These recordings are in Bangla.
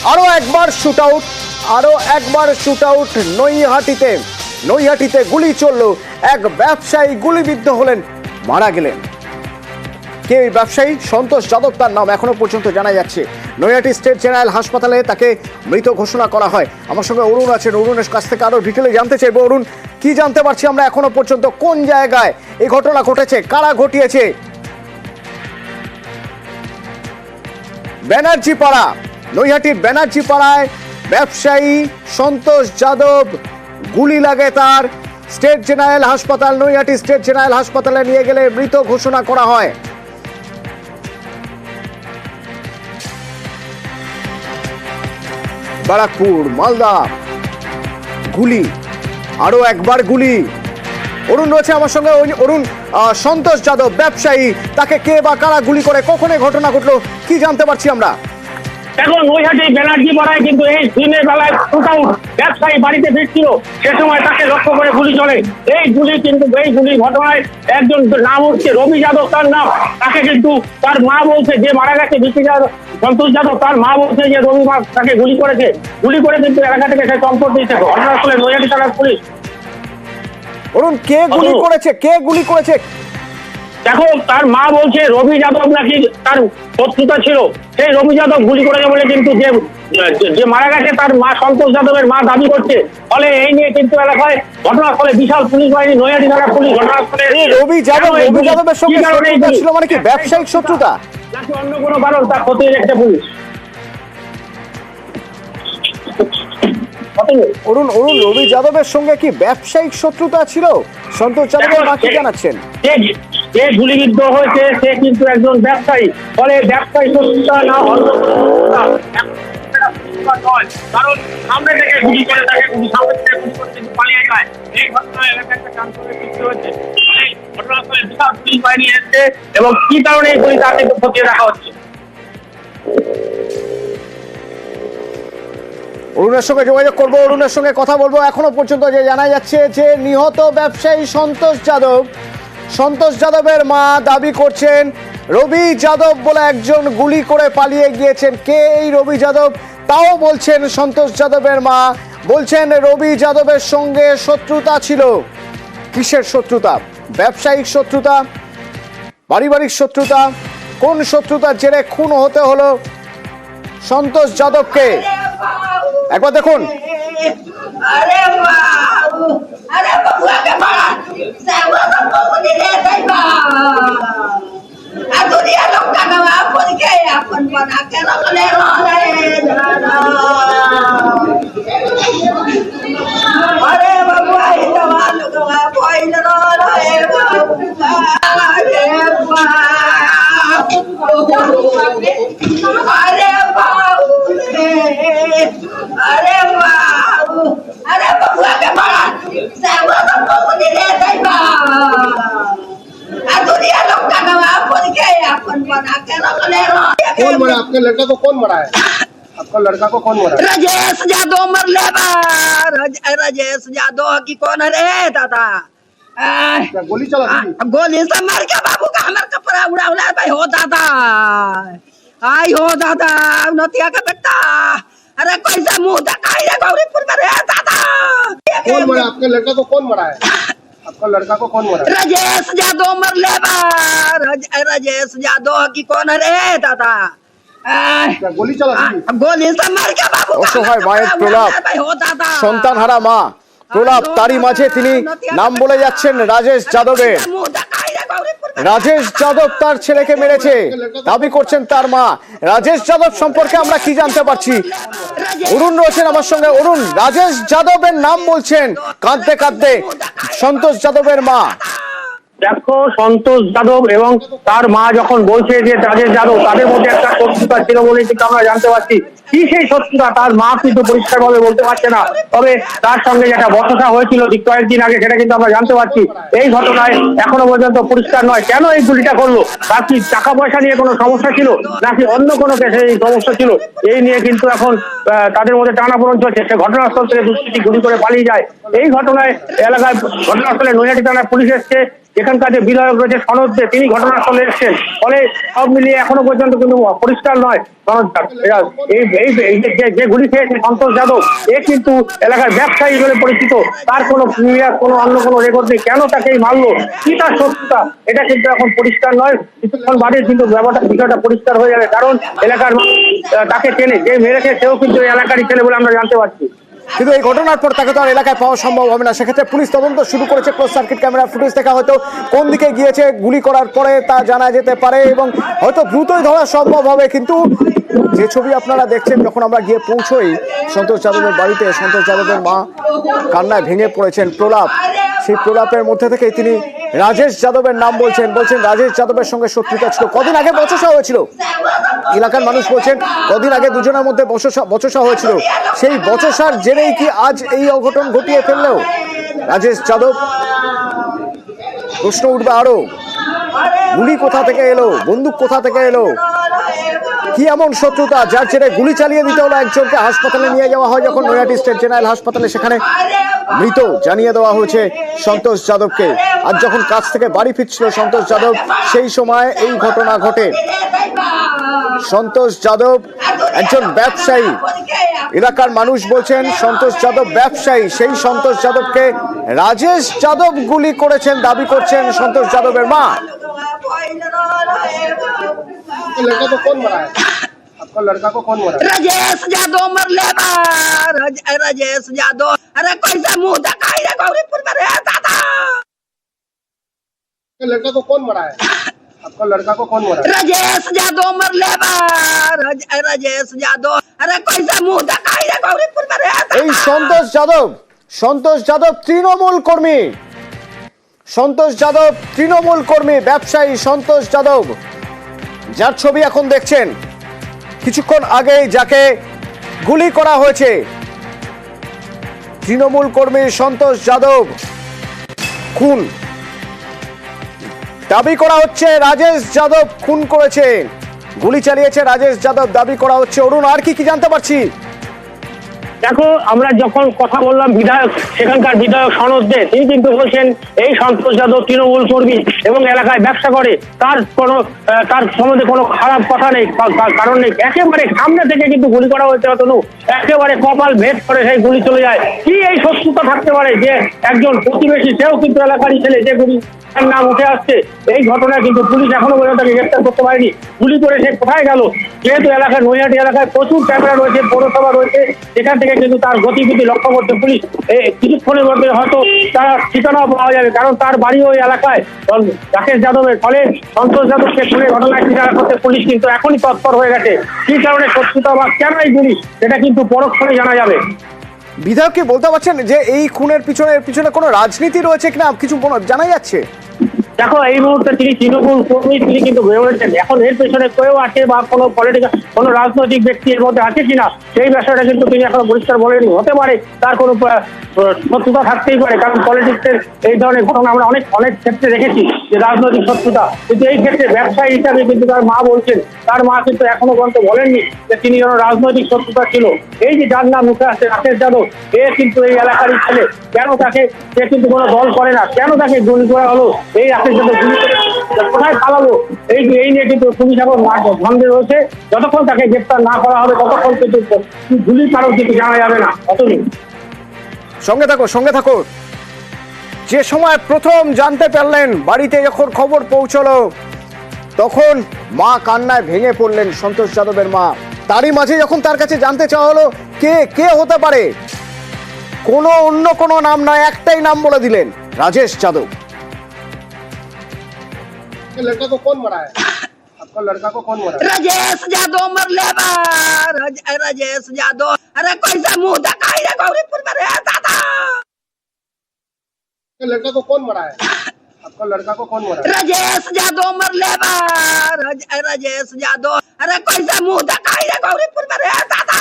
আরো একবার শুট আউট নৈহাটিতে গুলি চলল, এক ব্যবসায়ী গুলিবিদ্ধ হলেন, মারা গেলেন। কে এই ব্যবসায়ী? সন্তোষ যাদব তার নাম, এখনো পর্যন্ত জানা যাচ্ছে। নৈহাটি স্টেট জেনারেল হাসপাতালে তাকে মৃত ঘোষণা করা হয়। আমার সঙ্গে অরুণ আছেন, অরুণের কাছ থেকে আরো ডিটেলে জানতে চাইবো। অরুণ, কি জানতে পারছি আমরা এখনো পর্যন্ত? কোন জায়গায় এই ঘটনা ঘটেছে, কারা ঘটিয়েছে? ব্যানার্জিপাড়া, নৈহাটির ব্যানার্জিপাড়ায় ব্যবসায়ী সন্তোষ যাদব গুলি লাগে তার। স্টেট জেনারেল হাসপাতাল, নৈহাটি স্টেট জেনারেল হাসপাতালে নিয়ে গেলে মৃত ঘোষণা করা হয়। ব্যারাকপুর, মালদা, গুলি, আরো একবার গুলি। অরুণ রয়েছে আমার সঙ্গে। অরুণ, সন্তোষ যাদব ব্যবসায়ী, তাকে কে বা কারা গুলি করে, কখন এই ঘটনা ঘটলো, কি জানতে পারছি আমরা? এখন নৈহাটি ব্যানার্জি পাড়ায় কিন্তু এই দিনের বেলায় ব্যবসায়ী বাড়িতে ফিরছিল, সে সময় তাকে লক্ষ্য করে গুলি চলে। এই গুলি ঘটনায় একজন নাম হচ্ছে রবি যাদব, তার নাম। তাকে কিন্তু তার মা বলছে, যে মারা গেছে সন্তোষ যাদব, তার মা বলছে যে রবি মা তাকে গুলি করে কিন্তু এলাকা থেকে সে চম্পট দিয়েছে। ঘটনাস্থলে নৈহাটি থানার পুলিশ। অরুণ, কে গুলি করেছে? দেখো, তার মা বলছে রবি যাদব নাকি তার শত্রুতা ছিল, সেই রবি যাদব গুলি করেছে বলে কিন্তু যে মারা গেছে তার মা সন্তোষ যাদবের মা দাবি করছে। ফলে এই নিয়ে কিন্তু এলাকায় ঘটনাস্থলে বিশাল পুলিশ বাহিনী, নৈহাটি থানার পুলিশ ঘটনাস্থলে। রবি যাদবের সঙ্গে শত্রুতা ছিল মানে কি ব্যবসায়িক শত্রুতা নাকি অন্য কোনো কারণ, তা খতিয়ে দেখছে পুলিশ। অরুণ, রবি যাদবের সঙ্গে কি ব্যবসায়িক শত্রুতা ছিল? সন্তোষ যাদবের মা কি জানাচ্ছেন? যে গুলিবিদ্ধ হয়েছে সে কিন্তু একজন ব্যবসায়ী, ফলে ব্যবসায়ী শত্রুতা না নয়, কারণ সামনে থেকে গুলি করে তাকে সামনে থেকে গুলি করে কিন্তু পালিয়ে যায়। এই ঘটনায় এলাকায় একটা চাঞ্চল্যের সৃষ্টি হয়েছে। ঘটনাস্থলে বিশাল পুলিশ বাহিনী এসেছে এবং কি কারণে এই গুলি তা কিন্তু খতিয়ে দেখা হচ্ছে। অরুণের সঙ্গে যোগাযোগ করবো, অরুণের সঙ্গে কথা বলবো। এখনো পর্যন্ত যে জানা যাচ্ছে যে নিহত ব্যবসায়ী সন্তোষ যাদবের মা দাবি করছেন রবি যাদব বলে একজন গুলি করে পালিয়ে গিয়েছেন। কে এই রবি যাদব তাও বলছেন সন্তোষ যাদবের মা, বলছেন রবি যাদবের সঙ্গে শত্রুতা ছিল। কিসের শত্রুতা? ব্যবসায়িক শত্রুতা, পারিবারিক শত্রুতা? কোন শত্রুতার জেরে খুন হতে হলো সন্তোষ যাদবকে? একবার দেখুন। अरे बाबू, अरे बबुआ के बड़ा सेवा सब को दे दे आ दुनिया लोग का गवा अपन के अपन बना के रख ले जाना। अरे बबुआ ही दवा लोग गवा कोई न रहे बबुआ। अरे बाबू, अरे बाबू, अरे बबुआ के बड़ा सेवा सब को दे दे आ दुनिया लोग का गवा अपन के अपन बना के रख ले। कौन मरा? आपके लड़का को कौन मरा है? आपका लड़का को कौन मरा है? राजेश यादव मर ले राजेश यादव की कौन रे दादा? क्या गोली चला दी? गोली से मार के बाबू का हमार कपड़ा उड़ा भाई हो दादा। आई हो दादा, नतिया का बेटा। अरे कैसे मुंह दिखाई रे गौरीपुर में रे दादा? कौन मरा? आपके लड़का को कौन मरा है? आपका लड़का को कौन मरा है? राजेश यादव मर ले राजेश यादव की कौन रे दादा? क्या गोली चला दी? गोली से मार के बाबू का অসহায় মায়ের প্রলাপ, भाई हो दादा। সন্তান হারা মা প্রলাপ, তারই মাঝে তিনি নাম বলে যাচ্ছেন রাজেশ যাদবের। मुंह दिखाई रे गौरीपुर में। রাজেশ যাদব তার ছেলেকে মেরেছে দাবি করছেন তার মা। রাজেশ যাদব সম্পর্কে আমরা কি জানতে পারছি? অরুণ রয়েছেন আমার সঙ্গে। অরুণ, রাজেশ যাদবের নাম বলছেন কাঁদতে কাঁদতে সন্তোষ যাদবের মা। দেখো, সন্তোষ যাদব এবং তার মা যখন বলছে যে রাজেশ যাদব, তাদের মধ্যে একটা শত্রুতা ছিল বলে কিন্তু আমরা জানতে পারছি। কি সেই শত্রুতা তার মা কিন্তু পরিষ্কার ভাবে বলতে পারছে না, তবে তার সঙ্গে যেটা বচসা হয়েছিল ঠিক কয়েকদিন আগে সেটা কিন্তু আমরা জানতে পারছি। এই ঘটনায় এখনো পর্যন্ত পরিষ্কার নয় কেন এই গুলিটা করলো। তার কি টাকা পয়সা নিয়ে কোনো সমস্যা ছিল নাকি অন্য কোনো কেসে এই সমস্যা ছিল, এই নিয়ে কিন্তু এখন তাদের মধ্যে টানাপোড়েন চলছে। সে ঘটনাস্থল থেকে দুষ্কৃতী গুলি করে পালিয়ে যায়। এই ঘটনায় এলাকায় ঘটনাস্থলে নৈহাটি থানার পুলিশ এসছে এখানকার যে বিধায়ক রয়েছে সনদ দে, তিনি ঘটনাস্থলে এসেছেন। ফলে সব মিলিয়ে এখনো পর্যন্ত কিন্তু পরিষ্কার নয় সনদটা। যে গুলি খেয়েছে সন্তোষ যাদব, এ কিন্তু এলাকার ব্যবসায়ী বলে পরিচিত। তার কোনো প্রিভিয়াস কোনো অন্য কোনো রেকর্ড নেই। কেন তাকে মারলো, কি তার সত্যতা, এটা কিন্তু এখন পরিষ্কার নয়। কিছুক্ষণ বাদে কিন্তু বিষয়টা পরিষ্কার হয়ে যাবে, কারণ এলাকার তাকে চেনে, যে মেরেছে সেও কিন্তু এলাকারই ছেলে বলে আমরা জানতে পারছি। কিন্তু এই ঘটনার পর তাকে তো আর এলাকায় পাওয়া সম্ভব হবে না। সেক্ষেত্রে পুলিশ তদন্ত শুরু করেছে। ক্লোজ সার্কিট ক্যামেরা ফুটেজ দেখা হয়তো কোন দিকে গিয়েছে গুলি করার পরে তা জানা যেতে পারে এবং হয়তো দ্রুতই ধরা সম্ভব হবে। কিন্তু যে ছবি আপনারা দেখছেন, যখন আমরা গিয়ে পৌঁছই সন্তোষ যাদবের বাড়িতে, সন্তোষ যাদবের মা কান্নায় ভেঙে পড়েছেন। প্রলাপ, সেই প্রলাপের মধ্যে থেকে তিনি রাজেশ যাদবের নাম বলছেন রাজেশ যাদবের সঙ্গে শত্রুতা ছিল। কদিন আগে বচসা হয়েছিল, এলাকার মানুষ বলছেন কদিন আগে দুজনের মধ্যে বচসা হয়েছিল। সেই বচসার জেরেই কি আজ এই অঘটন ঘটিয়ে ফেললেও রাজেশ যাদব? প্রশ্ন উঠবে আরো, গুলি কোথা থেকে এলো, বন্দুক কোথা থেকে এলো, কি এমন শত্রুতা যার জেরে গুলি চালিয়ে দিতে হলো একজনকে? হাসপাতালে নিয়ে যাওয়া হয় যখন, নৈহাটি স্টেট জেনারেল হাসপাতালে, সেখানে মৃত জানিয়ে দেওয়া হয়েছে সন্তোষ যাদবকে। আর যখন কাছ থেকে বাড়ি ফিরছিল সন্তোষ যাদব, সেই সময় এই ঘটনা ঘটে। সন্তোষ যাদব একজন ব্যবসায়ী, এলাকার মানুষ বলছেন সন্তোষ যাদব ব্যবসায়ী। সেই সন্তোষ যাদবকে রাজেশ যাদব গুলি করেছেন দাবি করছেন সন্তোষ যাদবের মা। आपका लड़का को कौन मरा है? आपका लड़का को कौन मरा है? राजेश यादव मरले बा। राजेश यादव, अरे कैसे मुंह दिखाई रे गौरीपुर में रे दादा। आपका लड़का को कौन मरा है? आपका लड़का को कौन मरा है? राजेश यादव मरले बा। राजेश यादव, अरे कैसे मुंह दिखाई रे गौरीपुर में रे এই সন্তোষ যাদব তৃণমূল কর্মী, সন্তোষ যাদব তৃণমূল কর্মী, ব্যবসায়ী সন্তোষ যাদব, যার ছবি এখন দেখছেন। কিছুক্ষণ আগেই যাকে গুলি করা হয়েছে, তৃণমূল কর্মী সন্তোষ যাদব খুন। দাবি করা হচ্ছে রাজেশ যাদব খুন করেছে, গুলি চালিয়েছে রাজেশ যাদব দাবি করা হচ্ছে। অরুণ, আর কি জানতে পারছি? দেখো, আমরা যখন কথা বললাম বিধায়ক, সেখানকার বিধায়ক সনদ দে, তিনি কিন্তু বলছেন এই সন্তোষ যাদব তৃণমূল কর্মী এবং এলাকায় ব্যবসা করে, তার সম্বন্ধে কোনো খারাপ কথা নেই, কারণ নেই। একেবারে সামনে থেকে কিন্তু গুলি করা হয়েছে, অতনু একেবারে কপাল ভেদ করে সেই গুলি চলে যায়। কি এই শত্রুতা থাকতে পারে যে একজন প্রতিবেশী, সেও কিন্তু এলাকারই ছেলে, যে গুলি নাম উঠে আসছে। এই ঘটনায় কিন্তু পুলিশ এখনো পর্যন্ত তাকে গ্রেফতার করতে পারেনি। গুলি করে সে কোথায় গেল? যেহেতু এলাকায়, নৈহাটি এলাকায় প্রচুর ক্যামেরা রয়েছে, পৌরসভা রয়েছে, সেখান থেকে কিন্তু তার গতিবিধি লক্ষ্য করছে পুলিশ। কিছুক্ষণের মধ্যে হয়তো তার ঠিকানাও পাওয়া যাবে, কারণ তার বাড়ি ওই এলাকায় রাকেশ যাদবের। ফলে সন্তোষ যাদবকে খুনে ঘটনায় ঠিকানা করতে পুলিশ কিন্তু এখনই তৎপর হয়ে গেছে। কি কারণে শত্রুতা বা কেন এই গুলি, সেটা কিন্তু পরক্ষণে জানা যাবে। বিধায়ক কি বলতে পারছেন যে এই খুনের পিছনে কোনো রাজনীতি রয়েছে কিনা? কিছু জানা যাচ্ছে? দেখো, এই মুহূর্তে তিনি তৃণমূল কর্মী, তিনি কিন্তু বলেছেন এখন এর পেছনে কেউ আছে বা কোনো পলিটিক্যাল কোনো রাজনৈতিক ব্যক্তি এর মধ্যে আছে কিনা, সেই বিষয়টা কিন্তু তিনি এখনো পরিষ্কার বলেনি। হতে পারে তার কোনো শত্রুতা থাকতেই পারে, কারণ পলিটিক্সের এই ধরনের ঘটনা আমরা অনেক ক্ষেত্রে দেখেছি যে রাজনৈতিক শত্রুতা। কিন্তু এই ক্ষেত্রে ব্যবসায়ী হিসাবে কিন্তু তার মা বলছেন, তার মা কিন্তু এখনো পর্যন্ত বলেননি যে তিনি যেন রাজনৈতিক শত্রুতা ছিল। এই যে যার নাম মুখে আসছে রাকেশ যাদব, এ কিন্তু এই এলাকারই ছেলে। কেন তাকে, সে কিন্তু কোনো দল করে না, কেন তাকে গুলি করা হলো? এই রাকেশ যাদব গুলি করে কোথায় পালাবো, এই নিয়ে কিন্তু পুলিশ এখন ধন্দে রয়েছে। যতক্ষণ তাকে গ্রেফতার না করা হবে, ততক্ষণ কিন্তু গুলির কারণ কিন্তু জানা যাবে না। অতদিন সঙ্গে থাকো। যে সময় প্রথম জানতে পারলেন, বাড়িতে যখন খবর পৌঁছলো, তখন মা কান্নায় ভেঙে পড়লেন সন্তোষ যাদবের মা। তারই মাঝে যখন তার কাছে জানতে চাওয়া হলো কে হতে পারে, অন্য কোনো নাম নয়, একটাই নাম বলে দিলেন, রাজেশ যাদব। आपके लड़का को कौन मरा है? आपका लड़का को कौन मरा है? राजेश यादव मरले बा। राजेश यादव, अरे कैसे मुंह दिखाई रे गौरीपुर में रे दादा। आपके लड़का को कौन मरा है? आपका लड़का को कौन मरा है? राजेश यादव मरले बा। राजेश यादव, अरे कैसे मुंह दिखाई रे गौरीपुर में रे दादा।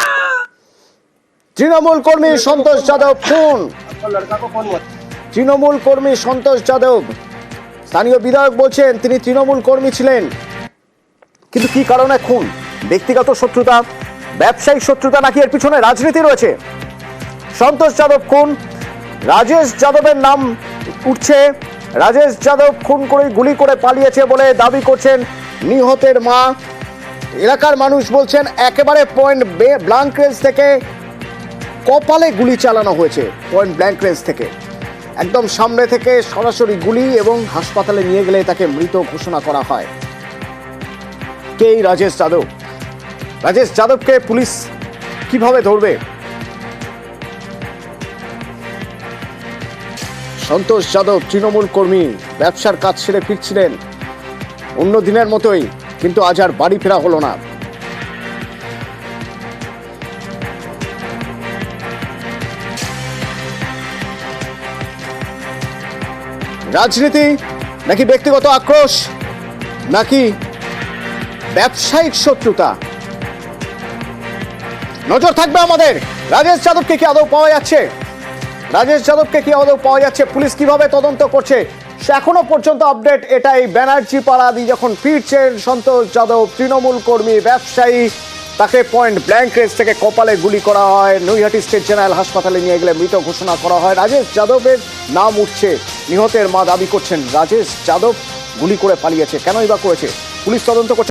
তৃণমূল কর্মী সন্তোষ যাদব খুন। आपका लड़का को कौन मरा? তৃণমূল কর্মী সন্তোষ যাদব, স্থানীয় বিধায়ক বলছেন তিনি তৃণমূল কর্মী ছিলেন, কিন্তু কি কারণে খুন? ব্যক্তিগত শত্রুতা, ব্যবসায়িক শত্রুতা, নাকি এর পিছনে রাজনীতি রয়েছে? সন্তোষ যাদব খুন, রাজেশ যাদবের নাম উঠছে, রাজেশ যাদব খুন করে গুলি করে পালিয়েছে বলে দাবি করছেন নিহতের মা। এলাকার মানুষ বলছেন একেবারে পয়েন্ট ব্ল্যাঙ্ক রেঞ্জ থেকে কপালে গুলি চালানো হয়েছে। পয়েন্ট ব্ল্যাঙ্ক রেঞ্জ থেকে একদম সামনে থেকে সরাসরি গুলি, এবং হাসপাতালে নিয়ে গেলে তাকে মৃত ঘোষণা করা হয়। কে এই রাজেশ যাদব? রাজেশ যাদবকে পুলিশ কিভাবে ধরবে? সন্তোষ যাদব তৃণমূল কর্মী, ব্যবসার কাজ ছেড়ে ফিরছিলেন অন্য দিনের মতোই, কিন্তু আজ আর বাড়ি ফেরা হলো না। রাজনীতি নাকি ব্যক্তিগত আক্রোশ, নাকি ব্যবসায়িক শত্রুতা? নজর থাকবে আমাদের। রাজেশ যাদবকে কি আদৌ পাওয়া যাচ্ছে? রাজেশ যাদবকে কি আদৌ পাওয়া যাচ্ছে? পুলিশ কিভাবে তদন্ত করছে? এখনো পর্যন্ত আপডেট এটাই। ব্যানার্জি পাড়া দিয়ে যখন ফিরছেন সন্তোষ যাদব, তৃণমূল কর্মী, ব্যবসায়ী, তাকে পয়েন্ট ব্ল্যাঙ্ক রেঞ্জ থেকে কপালে গুলি করা হয়। নৈহাটি স্টেট জেনারেল হাসপাতালে নিয়ে গেলে মৃত ঘোষণা করা হয়। রাজেশ যাদবের নাম উঠছে। নিহতের মা দাবি করছেন রাজেশ যাদব গুলি করে পালিয়েছে। কেনই বা করেছে? পুলিশ তদন্ত করছে।